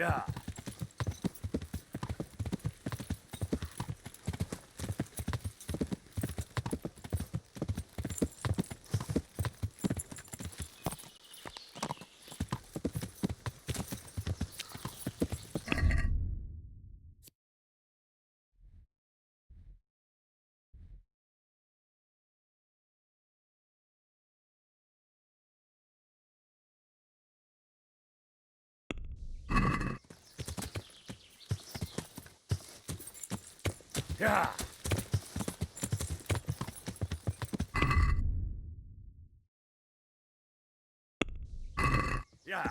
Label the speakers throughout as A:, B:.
A: Yeah. Yeah. Yeah.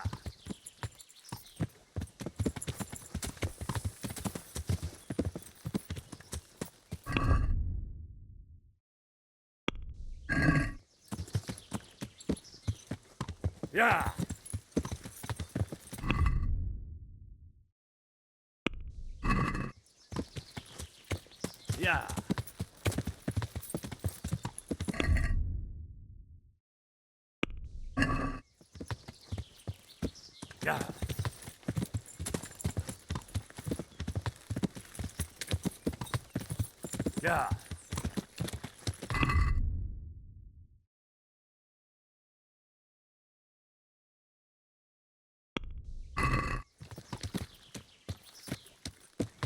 A: Yeah. Yeah. Yeah. Yeah.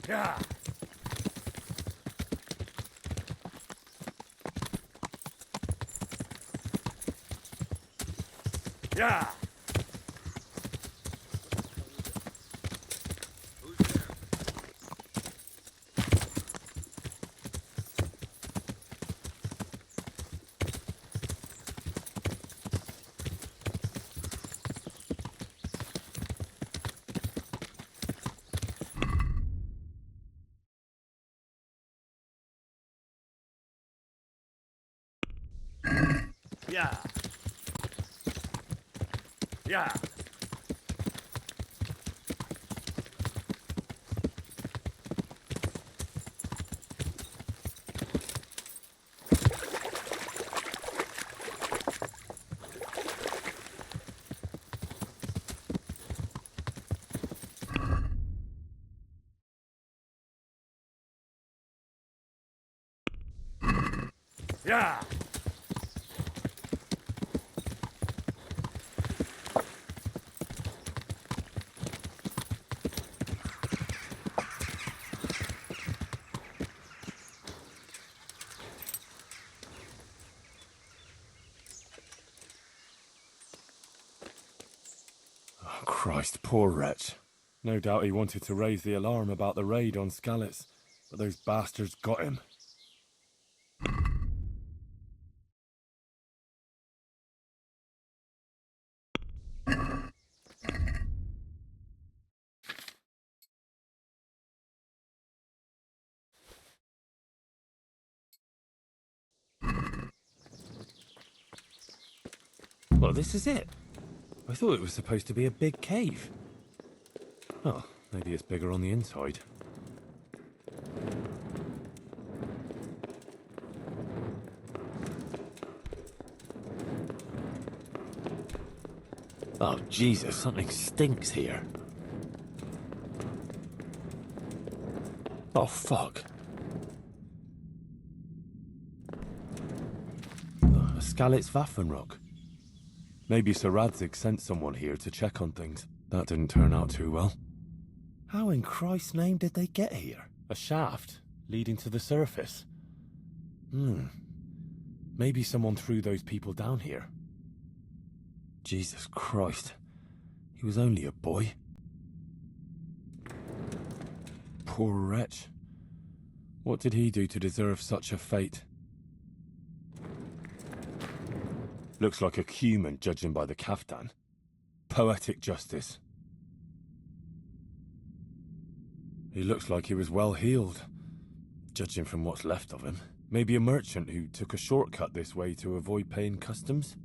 A: Yeah. Yeah. Yeah. Yeah. Yeah.
B: Oh, Christ, poor wretch. No doubt he wanted to raise the alarm about the raid on Skalitz, but those bastards got him. Well, this is it. I thought it was supposed to be a big cave. Oh, maybe it's bigger on the inside. Oh, Jesus, something stinks here. Oh, fuck. A Skalitz Waffenrock. Maybe Sir Radzig sent someone here to check on things. That didn't turn out too well. How in Christ's name did they get here? A shaft leading to the surface. Maybe someone threw those people down here. Jesus Christ. He was only a boy. Poor wretch. What did he do to deserve such a fate? Looks like a human, judging by the kaftan. Poetic justice. He looks like he was well healed, judging from what's left of him. Maybe a merchant who took a shortcut this way to avoid paying customs?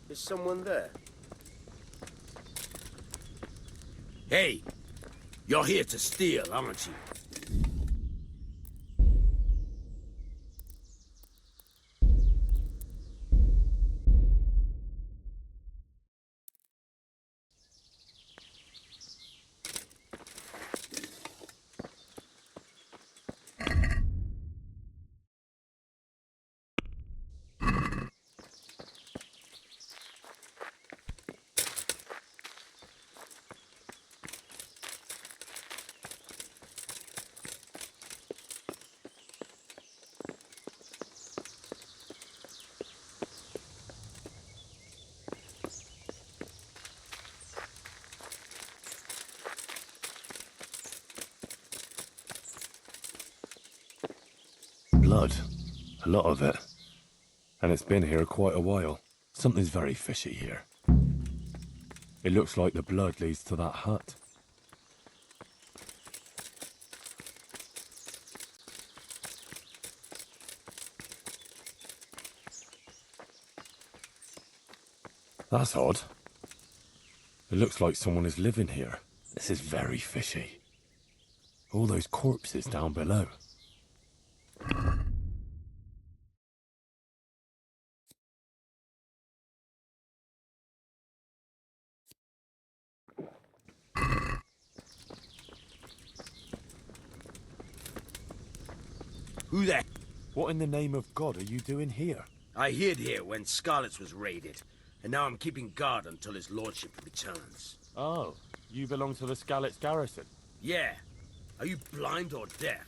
C: Is someone there? Hey, you're here to steal, aren't you?
B: Blood. A lot of it. And it's been here quite a while. Something's very fishy here. It looks like the blood leads to that hut. That's odd. It looks like someone is living here. This is very fishy. All those corpses down below.
C: Who the...
B: What in the name of God are you doing here?
C: I hid here when Scarlet's was raided, and now I'm keeping guard until his lordship returns.
B: Oh, you belong to the Skalitz garrison?
C: Yeah. Are you blind or deaf?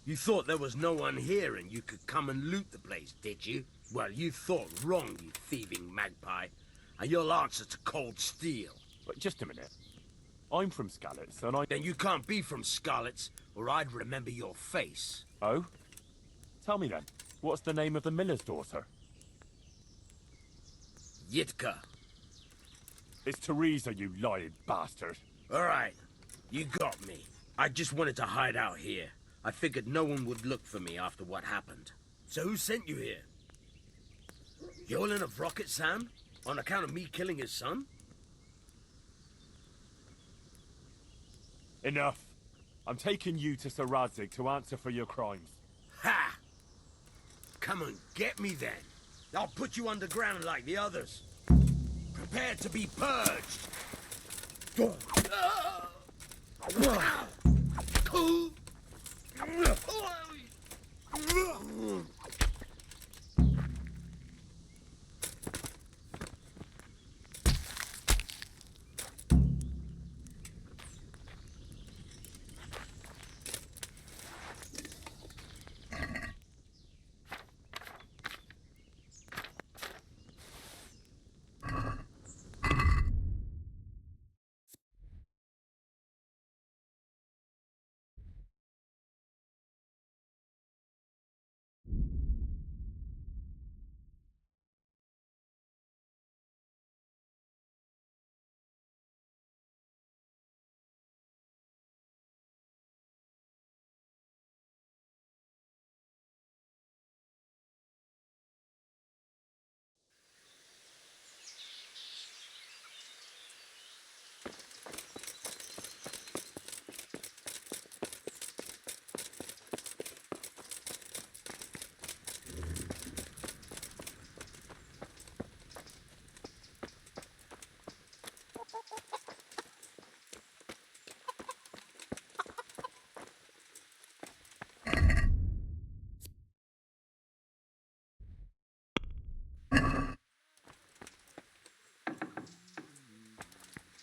C: You thought there was no one here and you could come and loot the place, did you? Well, you thought wrong, you thieving magpie. And you'll answer to cold steel.
B: But just a minute. I'm from Skalitz, and I...
C: Then you can't be from Scarlet's, or I'd remember your face.
B: Oh? Tell me then, what's the name of the miller's daughter?
C: Yitka.
B: It's Teresa, you lying bastard.
C: Alright, you got me. I just wanted to hide out here. I figured no one would look for me after what happened. So who sent you here? Yolen of Rocket Sam? On account of me killing his son?
B: Enough. I'm taking you to Sir Radzig to answer for your crimes.
C: Ha! Come and get me then. I'll put you underground like the others. Prepare to be purged.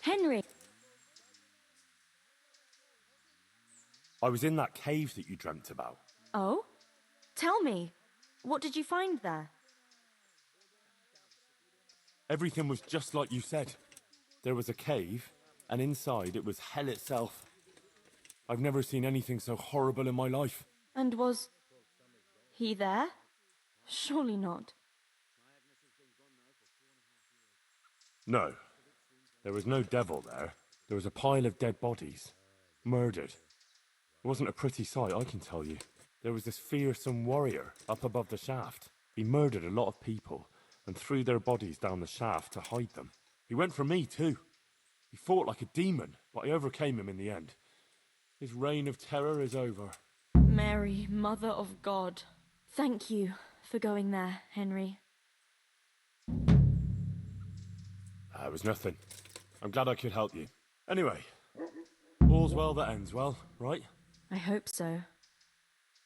D: Henry!
B: I was in that cave that you dreamt about.
D: Oh? Tell me, what did you find there?
B: Everything was just like you said. There was a cave, and inside it was hell itself. I've never seen anything so horrible in my life.
D: And was he there? Surely not.
B: No. There was no devil there. There was a pile of dead bodies. Murdered. It wasn't a pretty sight, I can tell you. There was this fearsome warrior up above the shaft. He murdered a lot of people and threw their bodies down the shaft to hide them. He went for me too. He fought like a demon, but I overcame him in the end. His reign of terror is over.
D: Mary, Mother of God. Thank you for going there, Henry.
B: It was nothing. I'm glad I could help you. Anyway, all's well that ends well, right?
D: I hope so.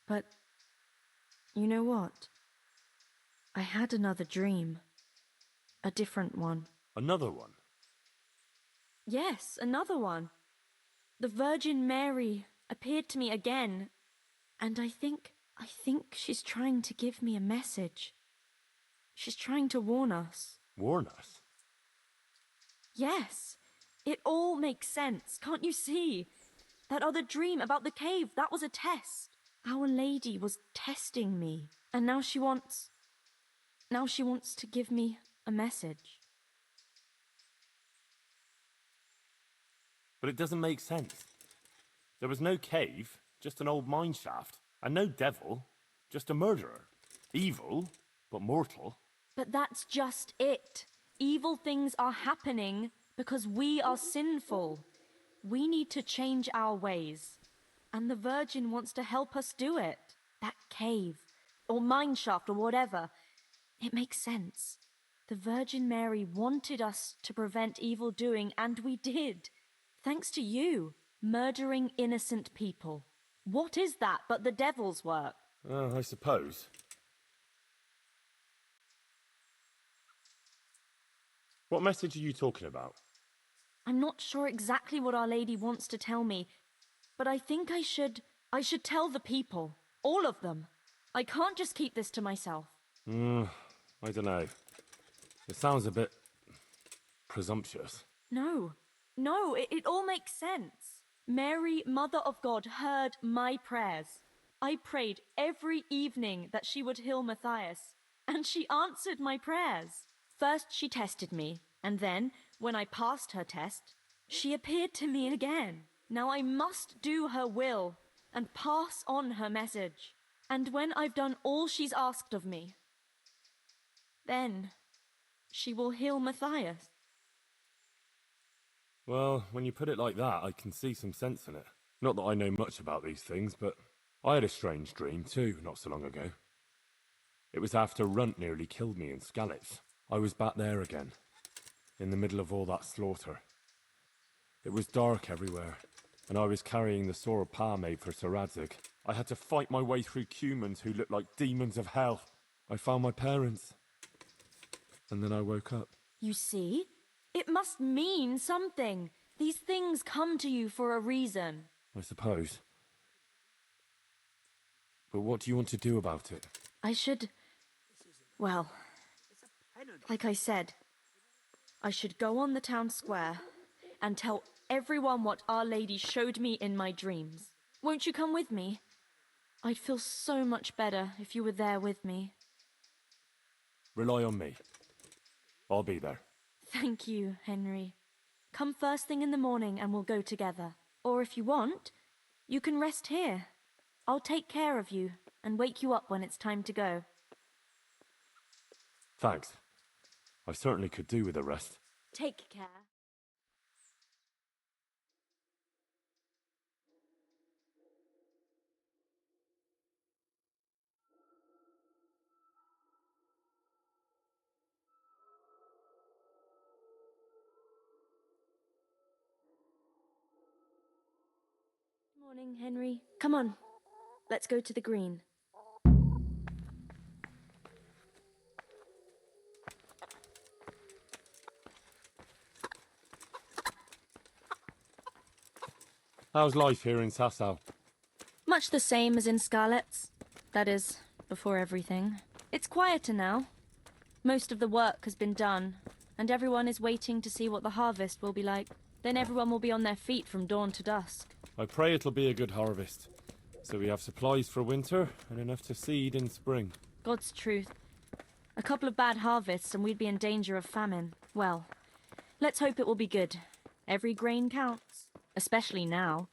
D: But, you know what? I had another dream. A different one.
B: Another one?
D: Yes, another one. The Virgin Mary appeared to me again, and I think she's trying to give me a message. She's trying to warn us.
B: Warn us?
D: Yes, it all makes sense, can't you see? That other dream about the cave, that was a test. Our Lady was testing me, and now she wants to give me a message.
B: But it doesn't make sense. There was no cave, just an old mine shaft, and no devil, just a murderer. Evil, but mortal.
D: But that's just it. Evil things are happening because we are sinful. We need to change our ways. And the Virgin wants to help us do it. That cave, or mine shaft, or whatever. It makes sense. The Virgin Mary wanted us to prevent evil doing, and we did. Thanks to you, murdering innocent people. What is that but the devil's work?
B: I suppose. What message are you talking about?
D: I'm not sure exactly what Our Lady wants to tell me, but I think I should tell the people. All of them. I can't just keep this to myself.
B: I don't know. It sounds a bit presumptuous.
D: No, it all makes sense. Mary, Mother of God, heard my prayers. I prayed every evening that she would heal Matthias, and she answered my prayers. First she tested me, and then, when I passed her test, she appeared to me again. Now I must do her will and pass on her message. And when I've done all she's asked of me, then she will heal Matthias.
B: Well, when you put it like that, I can see some sense in it. Not that I know much about these things, but I had a strange dream too, not so long ago. It was after Runt nearly killed me in Skalitz. I was back there again, in the middle of all that slaughter. It was dark everywhere, and I was carrying the sword Pa made for Sir Radzig. I had to fight my way through humans who looked like demons of hell. I found my parents, and then I woke up.
D: You see? It must mean something. These things come to you for a reason.
B: I suppose. But what do you want to do about it?
D: Well, like I said, I should go on the town square and tell everyone what Our Lady showed me in my dreams. Won't you come with me? I'd feel so much better if you were there with me.
B: Rely on me. I'll be there.
D: Thank you, Henry. Come first thing in the morning and we'll go together. Or if you want, you can rest here. I'll take care of you and wake you up when it's time to go.
B: Thanks. I certainly could do with a rest.
D: Take care. Morning, Henry. Come on. Let's go to the green.
B: How's life here in Sasau?
D: Much the same as in Skalitz. That is, before everything. It's quieter now. Most of the work has been done, and everyone is waiting to see what the harvest will be like. Then everyone will be on their feet from dawn to dusk.
B: I pray it'll be a good harvest, so we have supplies for winter and enough to seed in spring.
D: God's truth. A couple of bad harvests and we'd be in danger of famine. Well, let's hope it will be good. Every grain counts, especially now,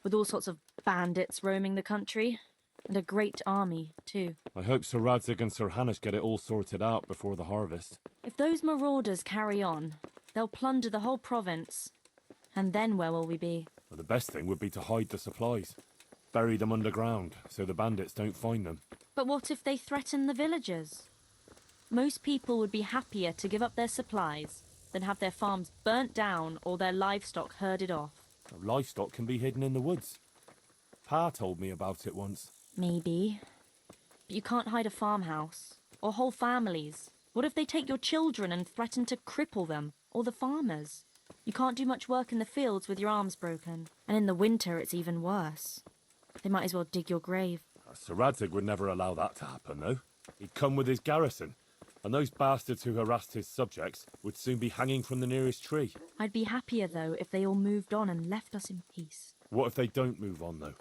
D: with all sorts of bandits roaming the country. And a great army, too.
B: I hope Sir Radzig and Sir Hanush get it all sorted out before the harvest.
D: If those marauders carry on, they'll plunder the whole province. And then where will we be?
B: Well, the best thing would be to hide the supplies. Bury them underground, so the bandits don't find them.
D: But what if they threaten the villagers? Most people would be happier to give up their supplies than have their farms burnt down or their livestock herded off.
B: Livestock can be hidden in the woods. Pa told me about it once.
D: Maybe. But you can't hide a farmhouse. Or whole families. What if they take your children and threaten to cripple them? Or the farmers? You can't do much work in the fields with your arms broken. And in the winter it's even worse. They might as well dig your grave.
B: Sir Radzig would never allow that to happen, though. He'd come with his garrison. And those bastards who harassed his subjects would soon be hanging from the nearest tree.
D: I'd be happier, though, if they all moved on and left us in peace.
B: What if they don't move on, though?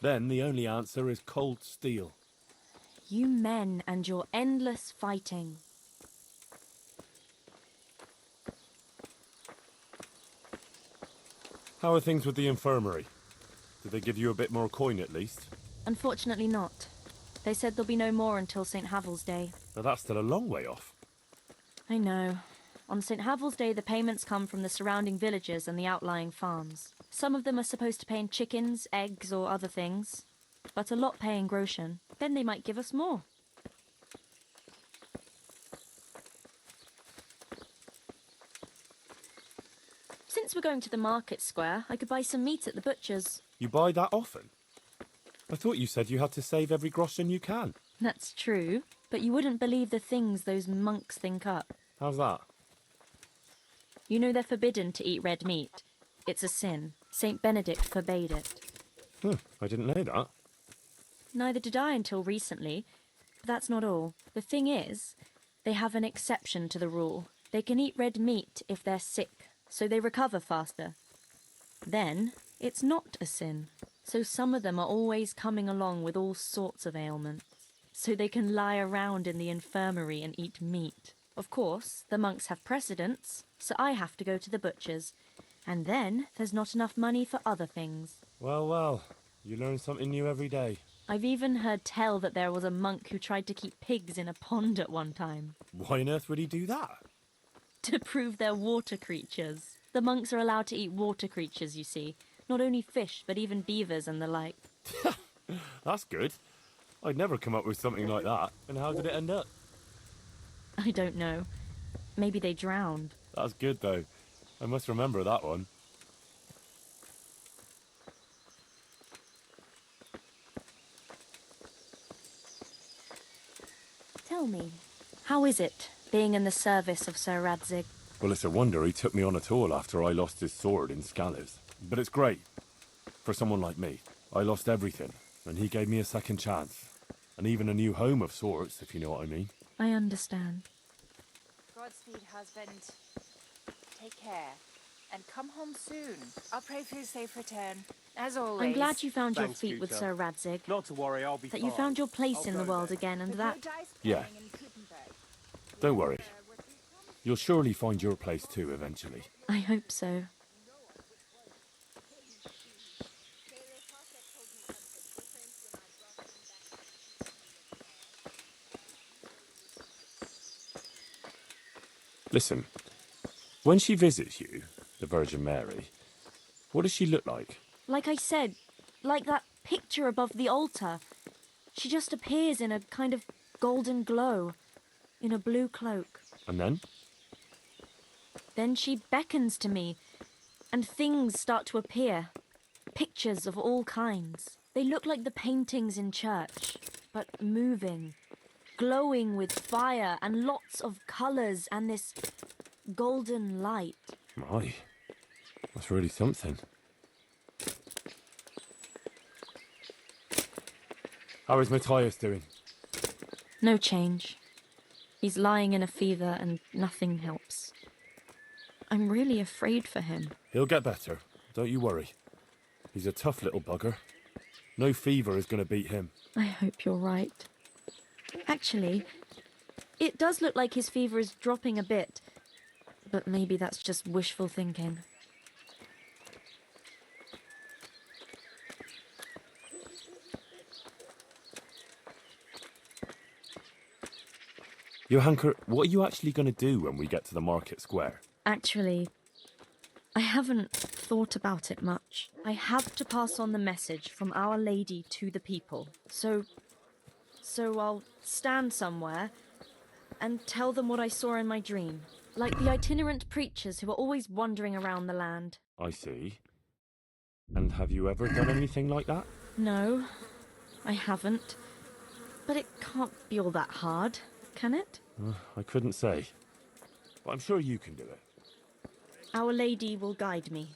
B: Then the only answer is cold steel.
D: You men and your endless fighting.
B: How are things with the infirmary? Did they give you a bit more coin at least?
D: Unfortunately not. They said there'll be no more until St. Havel's Day.
B: But that's still a long way off.
D: I know. On St. Havel's Day, the payments come from the surrounding villages and the outlying farms. Some of them are supposed to pay in chickens, eggs, or other things. But a lot pay in groschen. Then they might give us more. Since we're going to the market square, I could buy some meat at the butcher's.
B: You buy that often? I thought you said you had to save every groschen you can.
D: That's true, but you wouldn't believe the things those monks think up.
B: How's that?
D: You know they're forbidden to eat red meat. It's a sin. Saint Benedict forbade it.
B: I didn't know that.
D: Neither did I until recently. But that's not all. The thing is, they have an exception to the rule. They can eat red meat if they're sick, so they recover faster. Then, it's not a sin. So some of them are always coming along with all sorts of ailments. So they can lie around in the infirmary and eat meat. Of course, the monks have precedence, so I have to go to the butcher's. And then there's not enough money for other things.
B: Well, you learn something new every day.
D: I've even heard tell that there was a monk who tried to keep pigs in a pond at one time.
B: Why on earth would he do that?
D: To prove they're water creatures. The monks are allowed to eat water creatures, you see. Not only fish, but even beavers and the like.
B: That's good. I'd never come up with something like that. And how did it end up?
D: I don't know. Maybe they drowned.
B: That's good, though. I must remember that one.
D: Tell me, how is it, being in the service of Sir Radzig?
B: Well, it's a wonder he took me on at all after I lost his sword in Scallies. But it's great. For someone like me. I lost everything, and he gave me a second chance. And even a new home of sorts, if you know what I mean.
D: I understand.
E: Godspeed, husband. Take care. And come home soon. I'll pray for his safe return, as always.
D: I'm glad you found your
F: Thanks,
D: feet with
F: Peter.
D: Sir Radzig.
F: Not to worry, I'll be
D: That
F: fine.
D: you found your place
F: I'll
D: in the
F: go
D: world
F: there.
D: again, and that...
B: Yeah. Don't worry. You'll surely find your place too, eventually.
D: I hope so.
B: Listen, when she visits you, the Virgin Mary, what does she look like?
D: Like I said, like that picture above the altar. She just appears in a kind of golden glow, in a blue cloak.
B: And then?
D: Then she beckons to me, and things start to appear. Pictures of all kinds. They look like the paintings in church, but moving, glowing with fire and lots of colours and this golden light.
B: My, that's really something. How is Matthias doing?
D: No change. He's lying in a fever and nothing helps. I'm really afraid for him.
B: He'll get better, don't you worry. He's a tough little bugger. No fever is going to beat him.
D: I hope you're right. Actually, it does look like his fever is dropping a bit, but maybe that's just wishful thinking.
B: Johanka, what are you actually going to do when we get to the market square?
D: Actually, I haven't thought about it much. I have to pass on the message from Our Lady to the people. So I'll stand somewhere and tell them what I saw in my dream. Like the itinerant preachers who are always wandering around the land.
B: I see. And have you ever done anything like that?
D: No, I haven't. But it can't be all that hard, can it?
B: I couldn't say. But I'm sure you can do it.
D: Our Lady will guide me.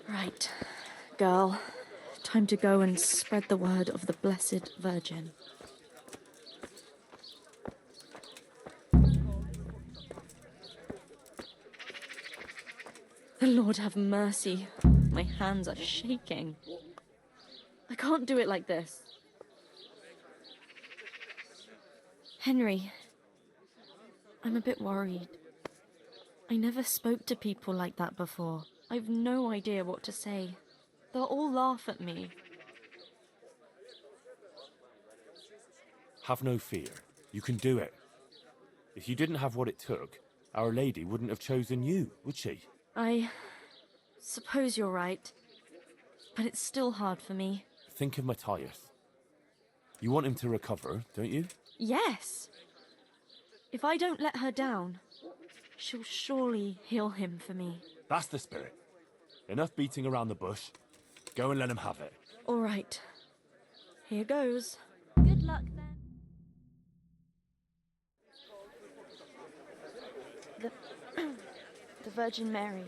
D: Right, girl. Time to go and spread the word of the Blessed Virgin. The Lord have mercy. My hands are shaking. I can't do it like this. Henry, I'm a bit worried. I never spoke to people like that before. I've no idea what to say. They'll all laugh at me.
B: Have no fear. You can do it. If you didn't have what it took, Our Lady wouldn't have chosen you, would she?
D: I suppose you're right. But it's still hard for me.
B: Think of Matthias. You want him to recover, don't you?
D: Yes. If I don't let her down, she'll surely heal him for me.
B: That's the spirit. Enough beating around the bush. Go and let him have it.
D: All right. Here goes. Good luck, then. The Virgin Mary.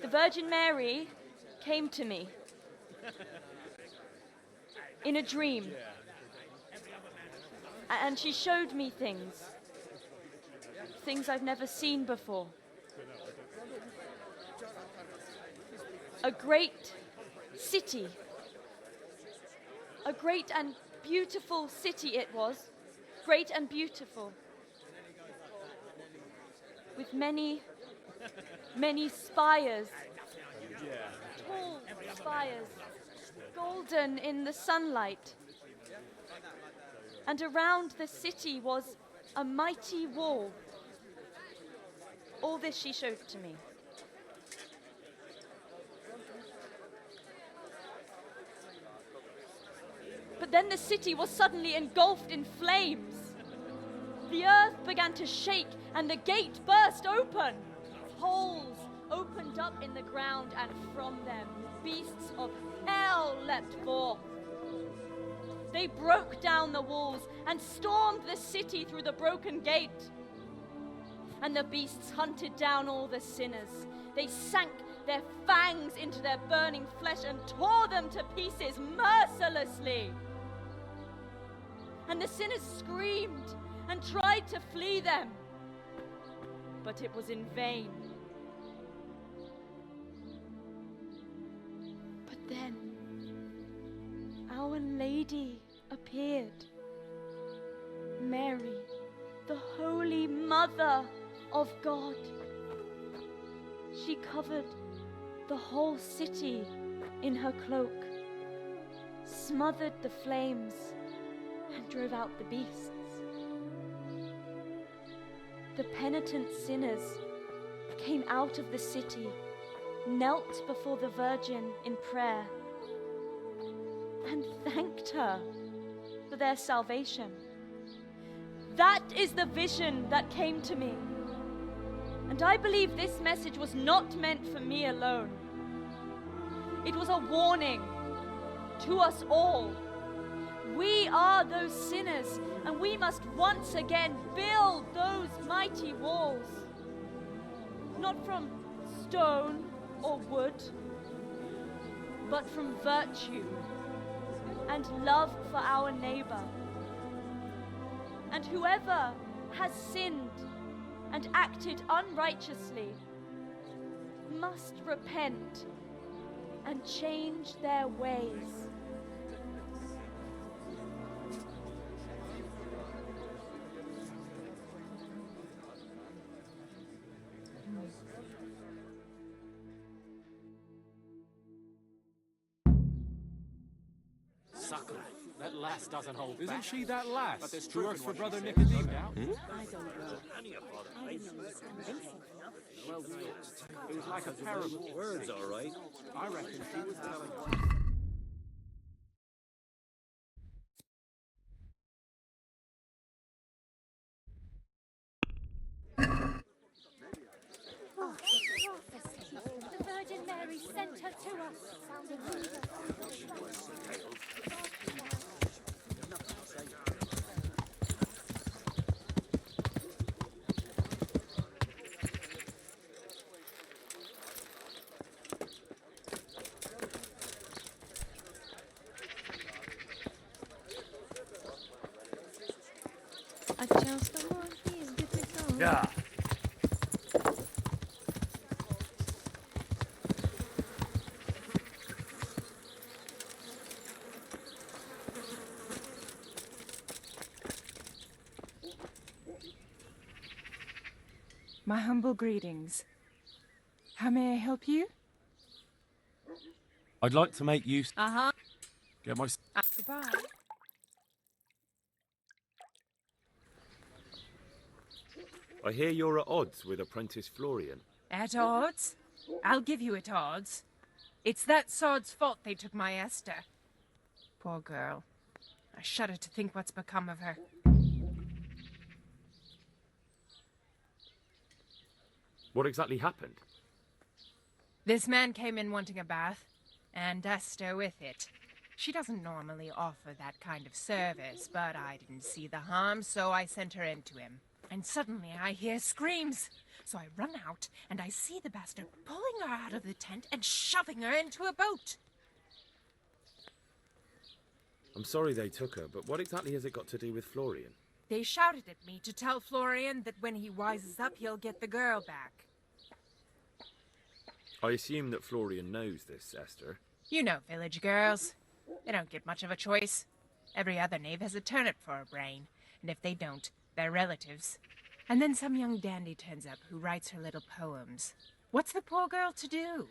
D: The Virgin Mary came to me in a dream. And she showed me things. Things I've never seen before. A great city. A great and beautiful city it was. Great and beautiful. With many spires. Tall spires. Golden in the sunlight. And around the city was a mighty wall. All this she showed to me. But then the city was suddenly engulfed in flames. The earth began to shake and the gate burst open. Holes opened up in the ground and from them beasts of hell leapt forth. They broke down the walls and stormed the city through the broken gate. And the beasts hunted down all the sinners. They sank their fangs into their burning flesh and tore them to pieces mercilessly. And the sinners screamed and tried to flee them, but it was in vain. But then Our Lady appeared. Mary, the Holy Mother of God. She covered the whole city in her cloak, smothered the flames, and drove out the beasts. The penitent sinners came out of the city, knelt before the Virgin in prayer, and thanked her for their salvation. That is the vision that came to me. And I believe this message was not meant for me alone. It was a warning to us all. We are those sinners, and we must once again build those mighty walls. Not from stone or wood, but from virtue and love for our neighbor. And whoever has sinned and acted unrighteously must repent and change their ways.
F: Sucker. That lass doesn't hold back.
G: Isn't she that lass?
F: But there's
G: Who
F: truth
G: works
F: in
G: for
F: what
G: Brother
F: she said.
G: Nicodemus?
H: I don't know.
F: It was like a parable.
G: Words, all right.
F: I reckon she was telling us.
H: Oh, prophecy. The Virgin Mary sent her to us. Sounding
A: Yeah.
E: My humble greetings. How may I help you?
B: I'd like to make use.
G: Get my...
E: Goodbye.
B: I hear you're at odds with Apprentice Florian.
E: At odds? I'll give you at odds. It's that sod's fault they took my Esther. Poor girl. I shudder to think what's become of her.
B: What exactly happened?
E: This man came in wanting a bath, and Esther with it. She doesn't normally offer that kind of service, but I didn't see the harm, so I sent her in to him. And suddenly I hear screams. So I run out, and I see the bastard pulling her out of the tent and shoving her into a boat.
B: I'm sorry they took her, but what exactly has it got to do with Florian?
E: They shouted at me to tell Florian that when he wises up, he'll get the girl back.
B: I assume that Florian knows this, Esther.
E: You know village girls. They don't get much of a choice. Every other knave has a turnip for a brain, and if they don't, they're relatives. And then some young dandy turns up who writes her little poems. What's the poor girl to do?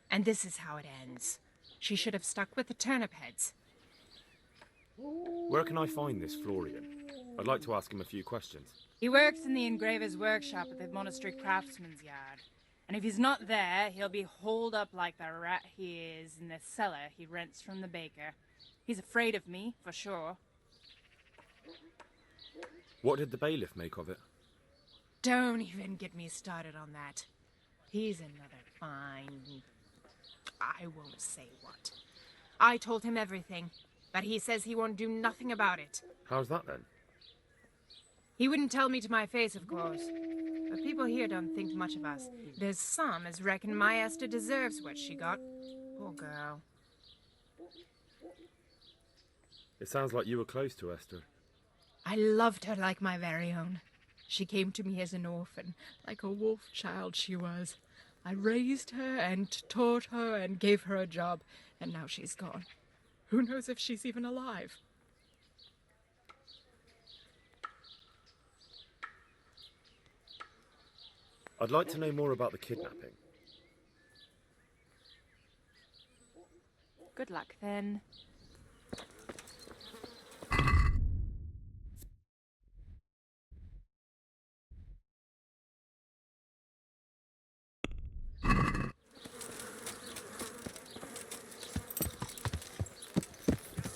E: And this is how it ends. She should have stuck with the turnip heads.
B: Where can I find this Florian? I'd like to ask him a few questions.
E: He works in the engraver's workshop at the monastery craftsman's yard. And if he's not there, he'll be holed up like the rat he is in the cellar he rents from the baker. He's afraid of me, for sure.
B: What did the bailiff make of it?
E: Don't even get me started on that. He's another fine... I won't say what. I told him everything, but he says he won't do nothing about it.
B: How's that then?
E: He wouldn't tell me to my face, of course. But people here don't think much of us. There's some as reckon my Esther deserves what she got. Poor girl.
B: It sounds like you were close to Esther.
E: I loved her like my very own. She came to me as an orphan, like a wolf child she was. I raised her and taught her and gave her a job, and now she's gone. Who knows if she's even alive?
B: I'd like to know more about the kidnapping.
E: Good luck, then.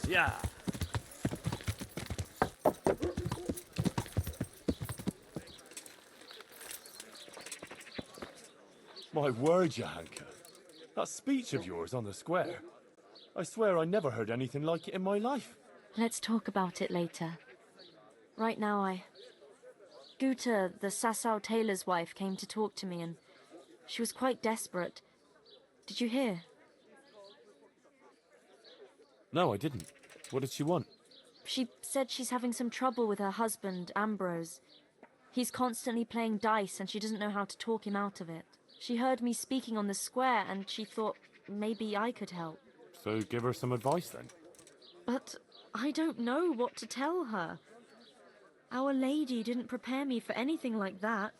A: Yeah.
B: My word, Johanka. That speech of yours on the square. I swear I never heard anything like it in my life.
D: Let's talk about it later. Right now, Guta, the Sasau tailor's wife, came to talk to me and she was quite desperate. Did you hear?
B: No, I didn't. What did she want?
D: She said she's having some trouble with her husband, Ambrose. He's constantly playing dice and she doesn't know how to talk him out of it. She heard me speaking on the square and she thought maybe I could help.
B: So give her some advice then.
D: But I don't know what to tell her. Our Lady didn't prepare me for anything like that.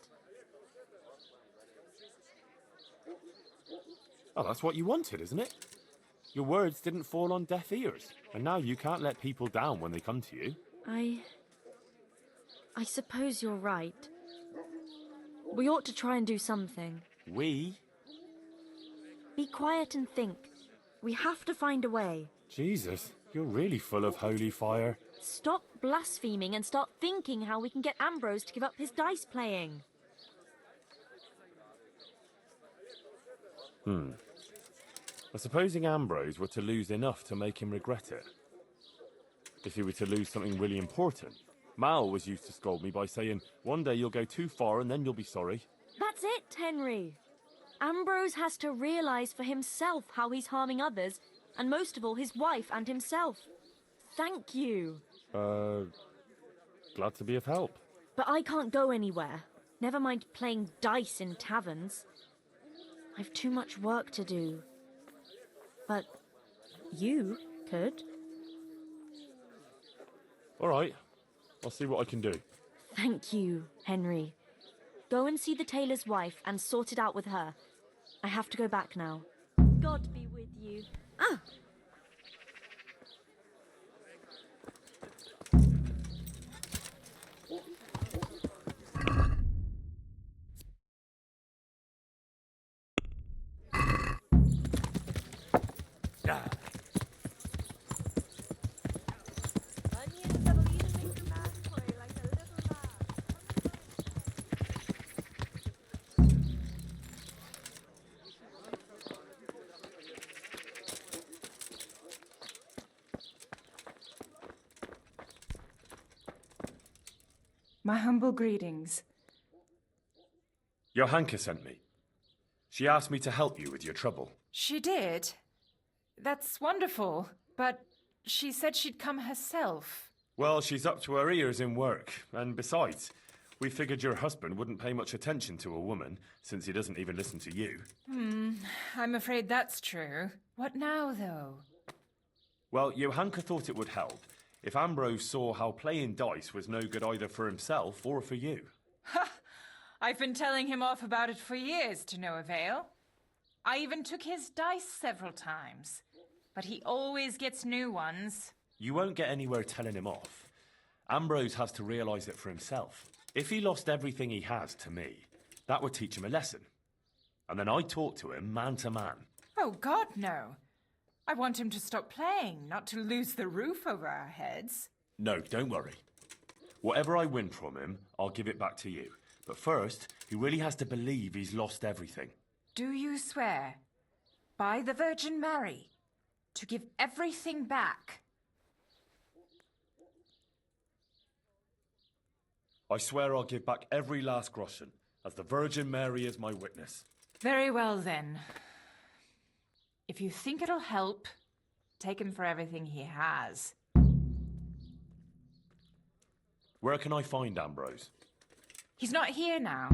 B: Oh, that's what you wanted, isn't it? Your words didn't fall on deaf ears, and now you can't let people down when they come to you.
D: I suppose you're right. We ought to try and do something.
B: We?
D: Be quiet and think. We have to find a way.
B: Jesus, you're really full of holy fire.
D: Stop blaspheming and start thinking how we can get Ambrose to give up his dice playing.
B: Supposing Ambrose were to lose enough to make him regret it. If he were to lose something really important. Mal was used to scold me by saying, one day you'll go too far and then you'll be sorry.
D: That's it, Henry. Ambrose has to realize for himself how he's harming others, and most of all, his wife and himself. Thank you.
B: Glad to be of help.
D: But I can't go anywhere. Never mind playing dice in taverns. I've too much work to do. But you could.
B: All right, I'll see what I can do.
D: Thank you, Henry. Go and see the tailor's wife and sort it out with her. I have to go back now. God be with you. Ah!
A: Yeah.
I: My humble greetings.
B: Johanka sent me. She asked me to help you with your trouble.
I: She did? That's wonderful, but she said she'd come herself.
B: Well, she's up to her ears in work, and besides, we figured your husband wouldn't pay much attention to a woman, since he doesn't even listen to you.
I: I'm afraid that's true. What now, though?
B: Well, Johanka thought it would help if Ambrose saw how playing dice was no good either for himself or for you.
I: I've been telling him off about it for years to no avail. I even took his dice several times, but he always gets new ones.
B: You won't get anywhere telling him off. Ambrose has to realise it for himself. If he lost everything he has to me, that would teach him a lesson. And then I'd talk to him man to man.
I: Oh, God, no. I want him to stop playing, not to lose the roof over our heads.
B: No, don't worry. Whatever I win from him, I'll give it back to you. But first, he really has to believe he's lost everything.
I: Do you swear, by the Virgin Mary, to give everything back?
B: I swear I'll give back every last groschen, as the Virgin Mary is my witness.
I: Very well, then. If you think it'll help, take him for everything he has.
B: Where can I find Ambrose?
I: He's not here now.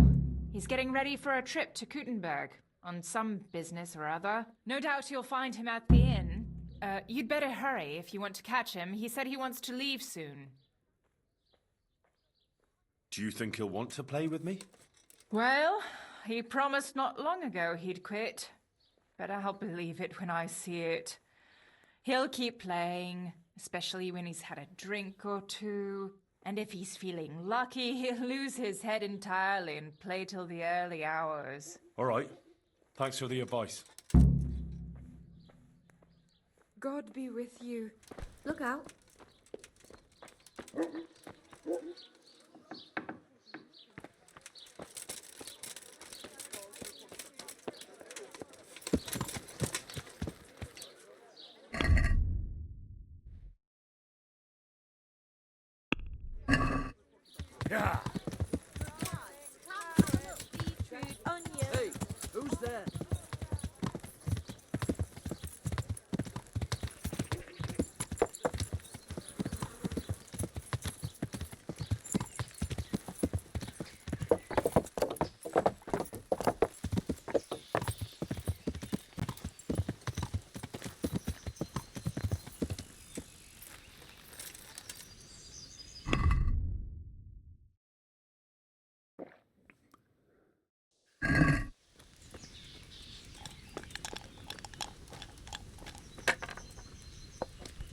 I: He's getting ready for a trip to Kuttenberg, on some business or other. No doubt you'll find him at the inn. You'd better hurry if you want to catch him. He said he wants to leave soon.
B: Do you think he'll want to play with me?
I: Well, he promised not long ago he'd quit. But I'll believe it when I see it. He'll keep playing, especially when he's had a drink or two. And if he's feeling lucky, he'll lose his head entirely and play till the early hours.
B: All right. Thanks for the advice.
J: God be with you. Look out.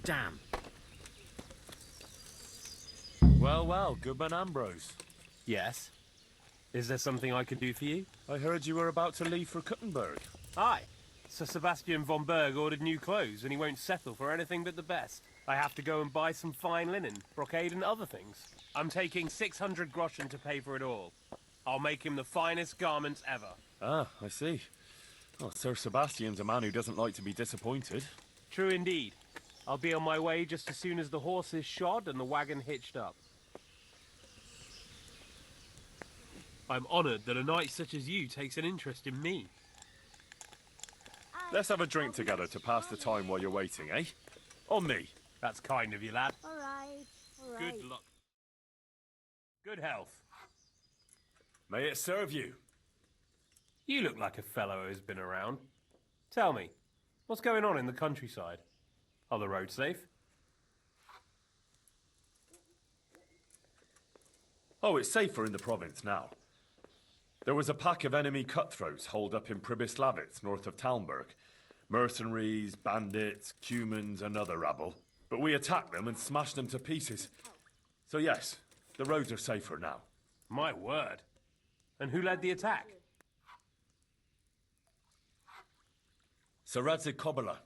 C: Damn.
B: Well, well, Goodman Ambrose.
K: Yes. Is there something I can do for you?
B: I heard you were about to leave for Kuttenberg.
K: Aye. Sir Sebastian von Berg ordered new clothes, and he won't settle for anything but the best. I have to go and buy some fine linen, brocade and other things. I'm taking 600 groschen to pay for it all. I'll make him the finest garments ever.
B: Ah, I see. Well, Sir Sebastian's a man who doesn't like to be disappointed.
K: True indeed. I'll be on my way just as soon as the horse is shod and the wagon hitched up. I'm honoured that a knight such as you takes an interest in me.
B: Let's have a drink together to pass the time while you're waiting, eh? On me.
K: That's kind of you, lad.
H: All right, all right.
K: Good luck. Good health.
B: May it serve you.
K: You look like a fellow who's been around. Tell me, what's going on in the countryside? Are the roads safe?
B: Oh, it's safer in the province now. There was a pack of enemy cutthroats holed up in Pribyslavitz, north of Talmberg. Mercenaries, bandits, cumans, and other rabble. But we attacked them and smashed them to pieces. So yes, the roads are safer now.
K: My word. And who led the attack?
B: Sir Radzig Kobyla,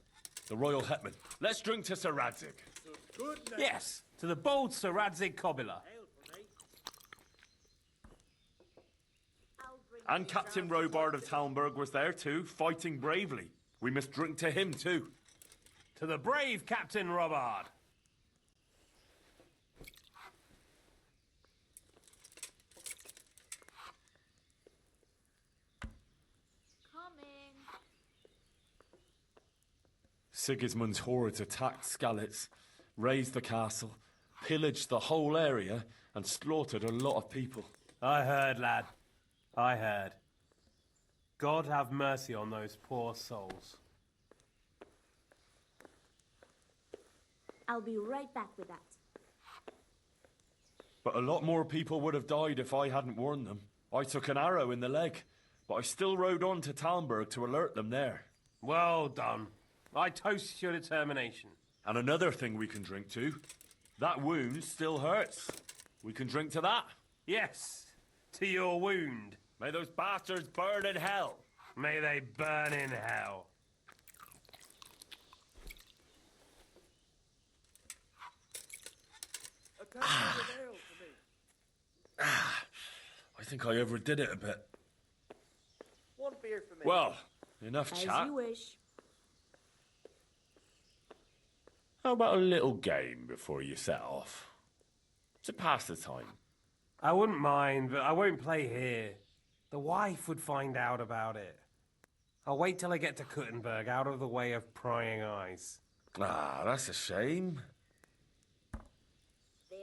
B: the royal hetman. Let's drink to Sir Radzig.
K: Yes, to the bold Sir Radzig Kobyla.
B: And Captain Robard of Talmberg was there too, fighting bravely. We must drink to him too.
K: To the brave Captain Robard.
H: Coming.
B: Sigismund's hordes attacked Skalitz, razed the castle, pillaged the whole area, and slaughtered a lot of people.
K: I heard, lad. I heard. God have mercy on those poor souls.
H: I'll be right back with that.
B: But a lot more people would have died if I hadn't warned them. I took an arrow in the leg, but I still rode on to Talmberg to alert them there.
K: Well done. I toast your determination.
B: And another thing we can drink to. That wound still hurts. We can drink to that.
K: Yes, to your wound.
B: May those bastards burn in hell.
K: May they burn in hell.
B: I think I overdid it a bit.
F: One beer for me.
B: Well, enough
H: As
B: chat.
H: you wish.
B: How about a little game before you set off? To pass the time.
K: I wouldn't mind, but I won't play here. The wife would find out about it. I'll wait till I get to Kuttenberg, out of the way of prying eyes.
B: Ah, that's a shame.
H: There.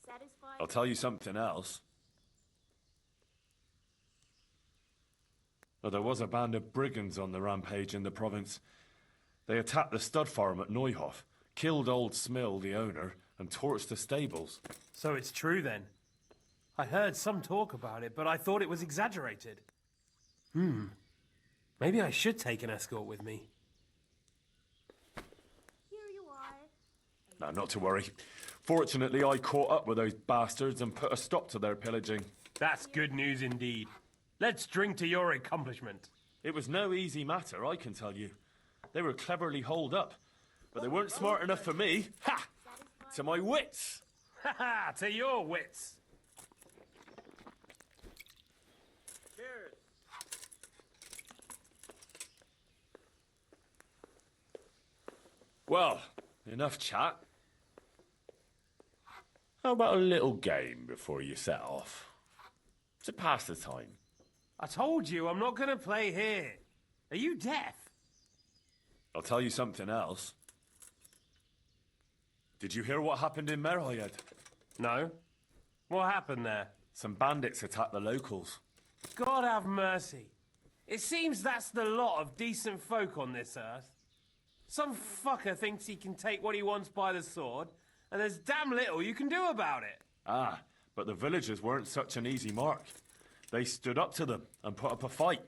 H: Satisfied?
B: I'll tell you something else. Well, there was a band of brigands on the rampage in the province. They attacked the stud farm at Neuhof, killed old Smill, the owner, and torched the stables.
K: So it's true then? I heard some talk about it, but I thought it was exaggerated. Maybe I should take an escort with me.
H: Here you are.
B: Now, not to worry. Fortunately, I caught up with those bastards and put a stop to their pillaging.
K: That's good news indeed. Let's drink to your accomplishment.
B: It was no easy matter, I can tell you. They were cleverly holed up, but they weren't smart enough for me. Ha! To my wits!
K: Ha ha! To your wits!
F: Cheers.
B: Well, enough chat. How about a little game before you set off? To pass the time.
K: I told you I'm not going to play here. Are you deaf?
B: I'll tell you something else. Did you hear what happened in Merhayed?
K: No. What happened there?
B: Some bandits attacked the locals.
K: God have mercy. It seems that's the lot of decent folk on this earth. Some fucker thinks he can take what he wants by the sword, and there's damn little you can do about it.
B: Ah, but the villagers weren't such an easy mark. They stood up to them and put up a fight.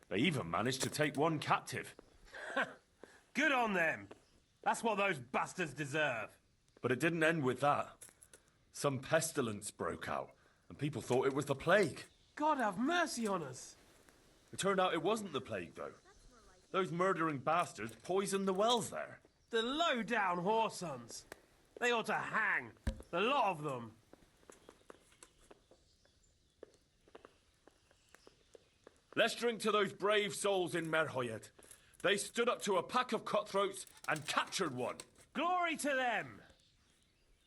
B: They even managed to take one captive.
K: Good on them. That's what those bastards deserve.
B: But it didn't end with that. Some pestilence broke out, and people thought it was the plague.
K: God have mercy on us.
B: It turned out it wasn't the plague, though. Those murdering bastards poisoned the wells there.
K: The low-down whoresons. They ought to hang. The lot of them.
B: Let's drink to those brave souls in Merhoyet. They stood up to a pack of cutthroats and captured one.
K: Glory to them!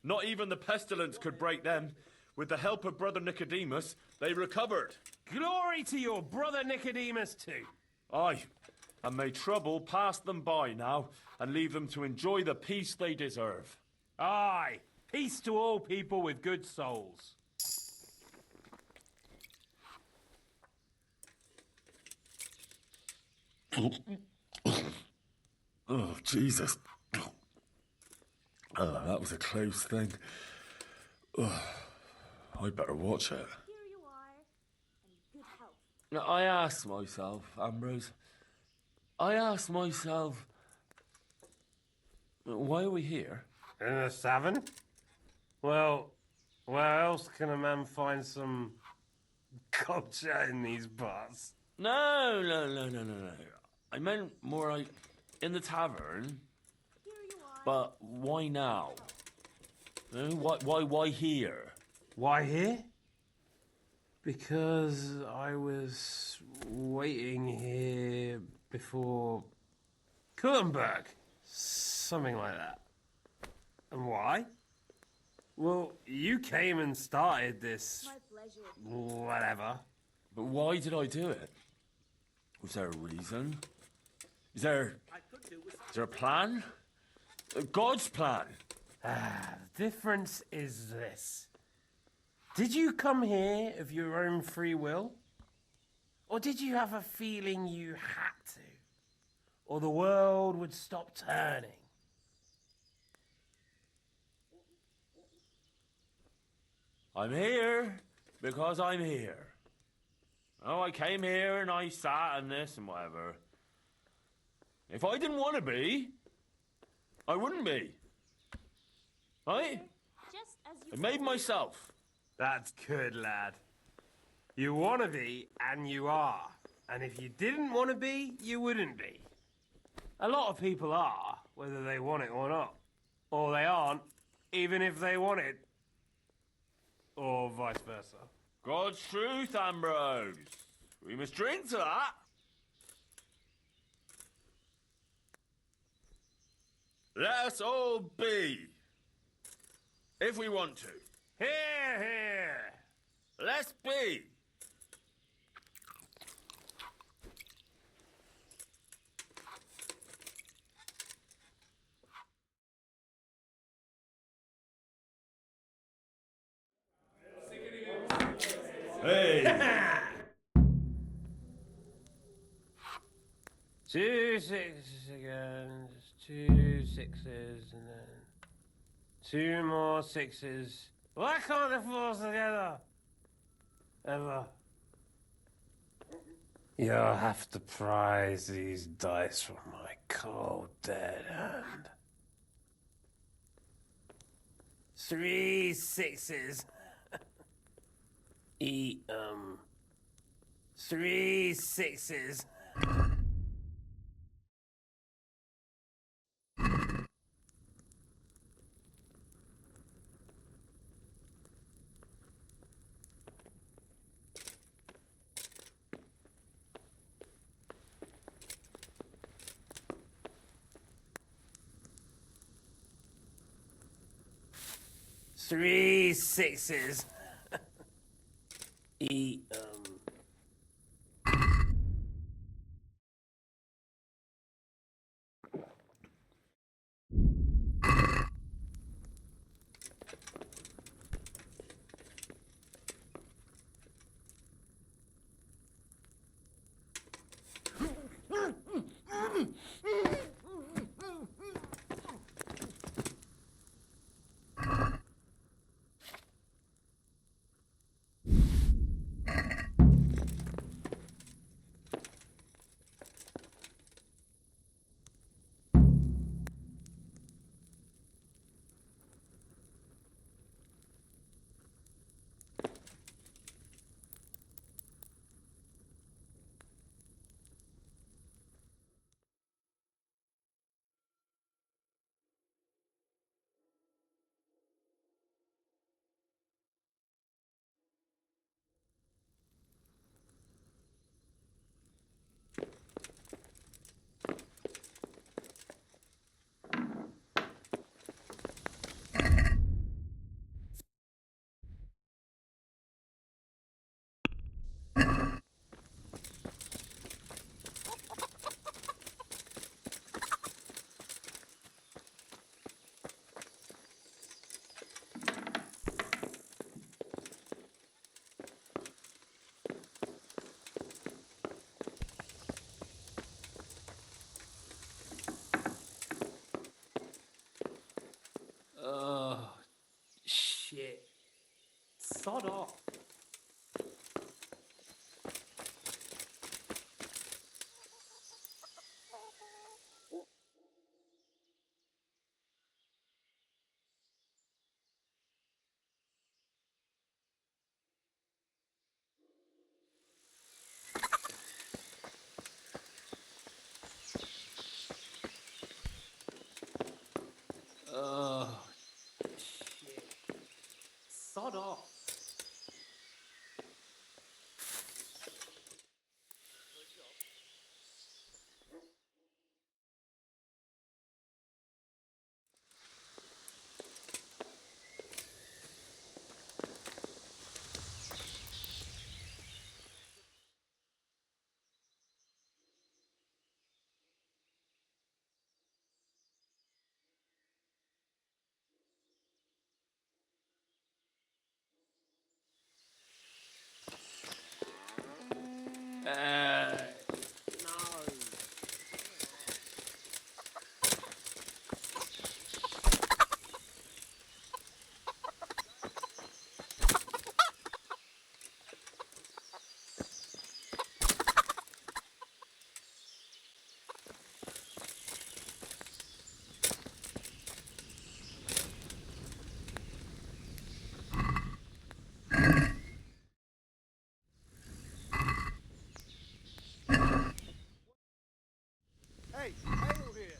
B: Not even the pestilence could break them. With the help of Brother Nicodemus, they recovered.
K: Glory to your brother Nicodemus too.
B: Aye, and may trouble pass them by now and leave them to enjoy the peace they deserve.
K: Aye, peace to all people with good souls.
B: Oh, Jesus. Oh, that was a close thing. Oh, I'd better watch it.
H: Here you are, and good health.
B: Now, I asked myself, Ambrose, why are we here?
K: In a tavern? Well, where else can a man find some culture in these parts?
B: No. I meant more like in the tavern.
H: Here you are.
B: But why now? Why here?
K: Why here? Because I was waiting here before Kurtenberg. Something like that. And why? Well, you came and started this...
H: My pleasure.
K: whatever.
B: But why did I do it? Was there a reason? Is there a plan? God's plan?
K: The difference is this. Did you come here of your own free will? Or did you have a feeling you had to? Or the world would stop turning?
B: I'm here because I'm here. Oh, I came here and I sat and this and whatever. If I didn't want to be, I wouldn't be. Right?
H: Just as you
B: I made myself.
K: That's good, lad. You want to be, and you are. And if you didn't want to be, you wouldn't be. A lot of people are, whether they want it or not. Or they aren't, even if they want it. Or vice versa.
B: God's truth, Ambrose. We must drink to that. Let us all be. If we want to.
K: Here, here.
B: Let's be. Hey!
K: 2 6s again, 2 6s, and then 2 more 6s. Why can't they fall together? Ever. You'll have to prize these dice from my cold, dead hand. 3 6s. Eat 'em. 3 6s. Three 6s. Eat 'em.
G: Oh, shit. Sod off. No.
A: Hey, Hale here.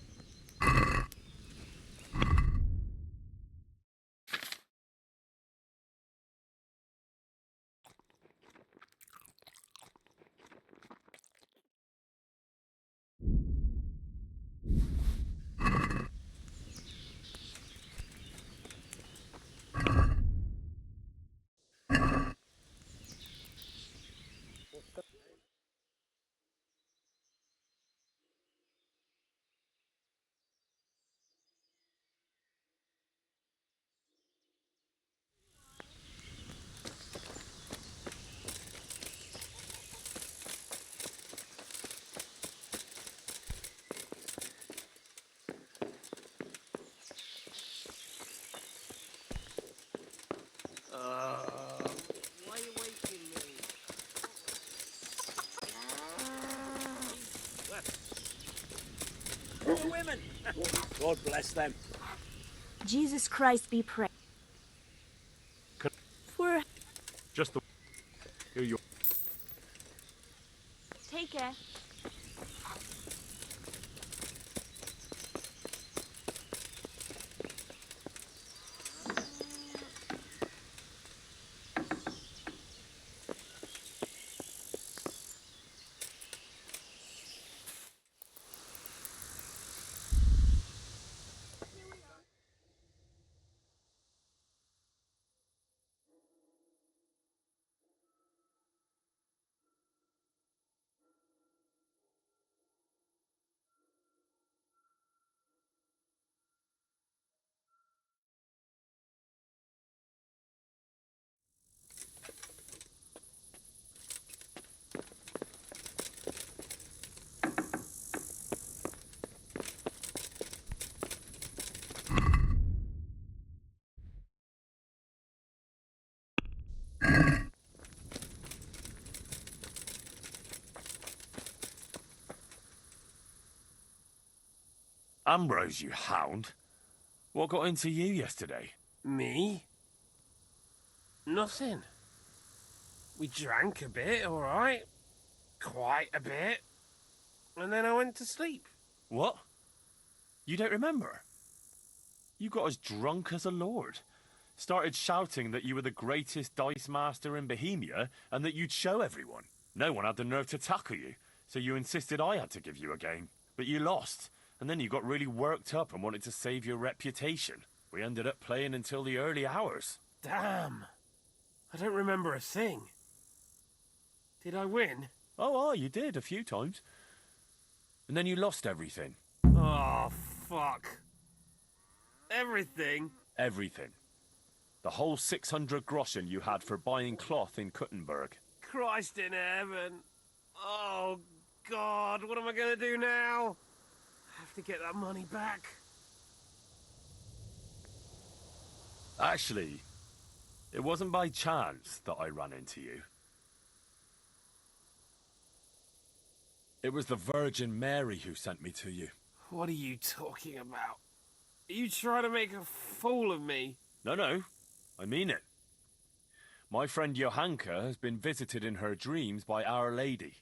C: Why are you waking me?
A: Poor women. God bless them.
D: Jesus Christ be praised. For
B: Just the... Here you...
D: take care.
B: Ambrose, you hound. What got into you yesterday?
K: Me? Nothing. We drank a bit, all right. Quite a bit. And then I went to sleep.
B: What? You don't remember? You got as drunk as a lord. Started shouting that you were the greatest dice master in Bohemia and that you'd show everyone. No one had the nerve to tackle you, so you insisted I had to give you a game. But you lost, and then you got really worked up and wanted to save your reputation. We ended up playing until the early hours.
K: Damn. I don't remember a thing. Did I win?
B: Oh, you did, a few times. And then you lost everything.
K: Oh, fuck. Everything?
B: Everything. The whole 600 groschen you had for buying cloth in Kuttenberg.
K: Christ in heaven. Oh, God, what am I going to do now? I have to get that money back.
B: Actually, it wasn't by chance that I ran into you. It was the Virgin Mary who sent me to you.
K: What are you talking about? Are you trying to make a fool of me?
B: No, I mean it. My friend Johanka has been visited in her dreams by Our Lady,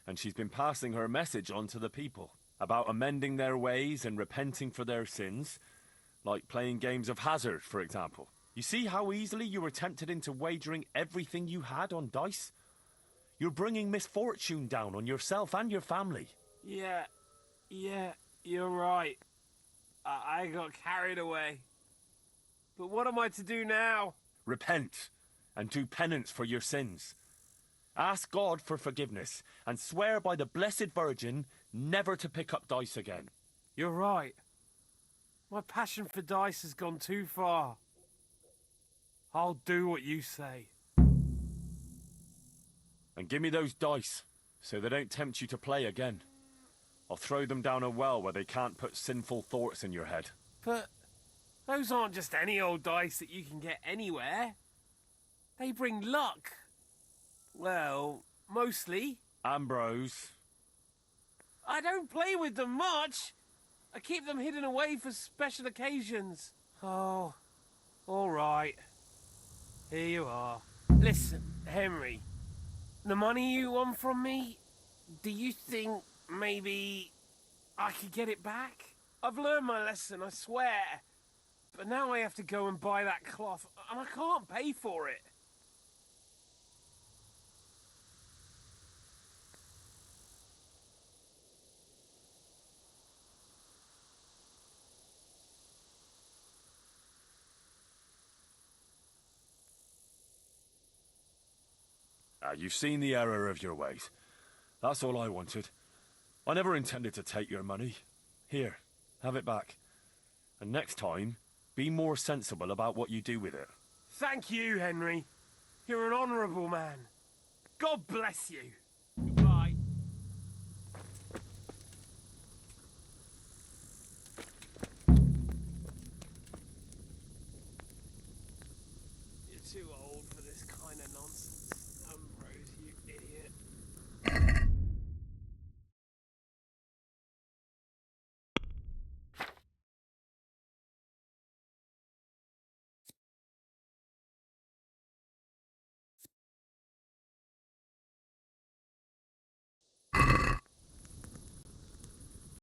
B: and she's been passing her message on to the people about amending their ways and repenting for their sins. Like playing games of hazard, for example. You see how easily you were tempted into wagering everything you had on dice? You're bringing misfortune down on yourself and your family.
K: Yeah, you're right. I got carried away. But what am I to do now?
B: Repent and do penance for your sins. Ask God for forgiveness and swear by the Blessed Virgin never to pick up dice again.
K: You're right. My passion for dice has gone too far. I'll do what you say.
B: And give me those dice, so they don't tempt you to play again. I'll throw them down a well where they can't put sinful thoughts in your head.
K: But those aren't just any old dice that you can get anywhere. They bring luck. Well, mostly.
B: Ambrose.
K: I don't play with them much. I keep them hidden away for special occasions. Oh, all right. Here you are. Listen, Henry. The money you won from me, do you think maybe I could get it back? I've learned my lesson, I swear. But now I have to go and buy that cloth, and I can't pay for it.
B: You've seen the error of your ways. That's all I wanted. I never intended to take your money. Here, have it back. And next time, be more sensible about what you do with it.
K: Thank you, Henry. You're an honourable man. God bless you. Goodbye. You're too old for this kind of nonsense.